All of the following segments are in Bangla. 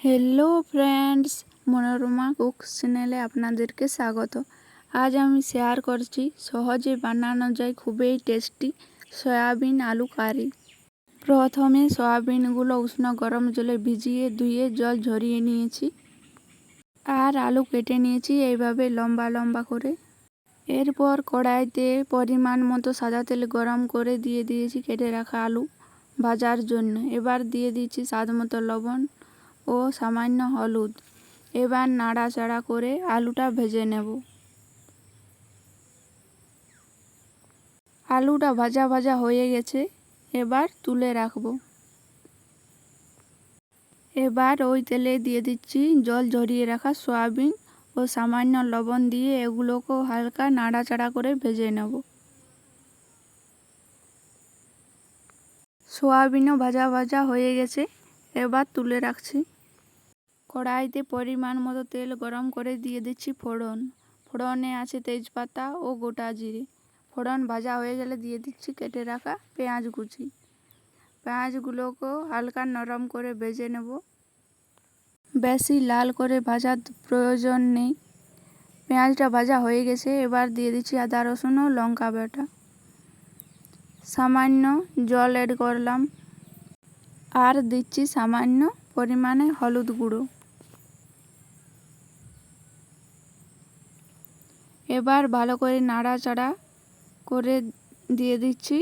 হ্যালো ফ্রেন্ডস, মনোরমা কুকস চ্যানেলে আপনাদেরকে স্বাগত। আজ আমি শেয়ার করছি সহজে বানানো যায় খুবই টেস্টি সয়াবিন আলু কারি। প্রথমে সয়াবিনগুলো উষ্ণ গরম জলে ভিজিয়ে ধুয়ে জল ঝরিয়ে নিয়েছি আর আলু কেটে নিয়েছি এইভাবে লম্বা লম্বা করে। এরপর কড়াইতে পরিমাণ মতো সাদা তেল গরম করে দিয়ে দিয়েছি কেটে রাখা আলু ভাজার জন্য। এবার দিয়ে দিচ্ছি স্বাদ মতো লবণ ও সামান্য হলুদ। এবার নাড়াচাড়া করে আলুটা ভেজে নেব। আলুটা ভাজা ভাজা হয়ে গেছে, এবার তুলে রাখব। এবার ওই তেলে দিয়ে দিচ্ছি জল ঝরিয়ে রাখা সয়াবিন ও সামান্য লবণ দিয়ে এগুলোকেও হালকা নাড়াচাড়া করে ভেজে নেব। সয়াবিনও ভাজা ভাজা হয়ে গেছে, এবার তুলে রাখছি। কড়াইতে পরিমাণ মতো তেল গরম করে দিয়ে দিচ্ছি ফোড়ন। ফোড়নে আছে তেজপাতা ও গোটা জিরে। ফোড়ন ভাজা হয়ে গেলে দিয়ে দিচ্ছি কেটে রাখা পেঁয়াজ কুচি। পেঁয়াজগুলোকেও হালকা নরম করে ভেজে নেব। বেশি লাল করে ভাজার প্রয়োজন নেই। পেঁয়াজটা ভাজা হয়ে গেছে, এবার দিয়ে দিচ্ছি আদা রসুন ও লঙ্কা বাটা। সামান্য জল অ্যাড করলাম আর দিচ্ছি সামান্য পরিমাণে হলুদ গুঁড়ো। এবার ভালো করে নাড়াচাড়া করে দিয়ে দিচ্ছি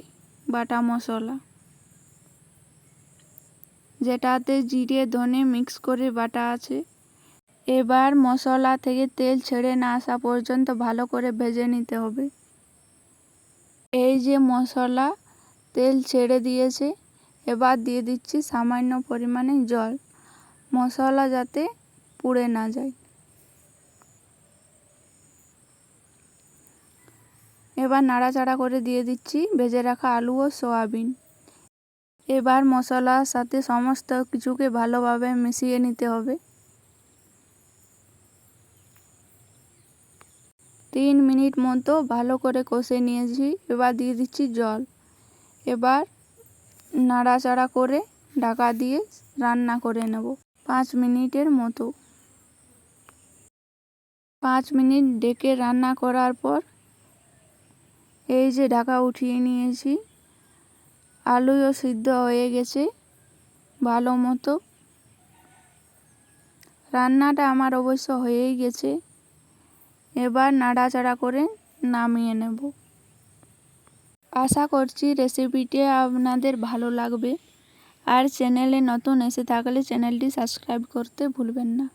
বাটা মশলা, যেটাতে জিরে ধনে মিক্স করে বাটা আছে। এবার মশলা থেকে তেল ছেড়ে না আসা পর্যন্ত ভালো করে ভেজে নিতে হবে। এই যে মশলা তেল ছেড়ে দিয়েছে, এবার দিয়ে দিচ্ছি সামান্য পরিমাণে জল, মশলা যাতে পুড়ে না যায়। এবার নাড়াচাড়া করে দিয়ে দিচ্ছি ভেজে রাখা আলু ও সয়াবিন। এবার মশলার সাথে সমস্ত কিছুকে ভালোভাবে মিশিয়ে নিতে হবে। 3 মিনিট মতো ভালো করে কষে নিয়েছি, এবার দিয়ে দিচ্ছি জল। এবার নাড়াচাড়া করে ঢাকা দিয়ে রান্না করে নেব 5 মিনিটের মতো। 5 মিনিট ঢেকে রান্না করার পর এই যে ঢাকা উঠিয়ে নিয়েছি, আলুও সিদ্ধ হয়ে গেছে ভালো মতো। রান্নাটা আমার অবশ্য হয়েই গেছে। এবার নাড়াচাড়া করে নামিয়ে নেব। আশা করছি রেসিপিটি আপনাদের ভালো লাগবে। আর চ্যানেলে নতুন এসে থাকলে চ্যানেলটি সাবস্ক্রাইব করতে ভুলবেন না।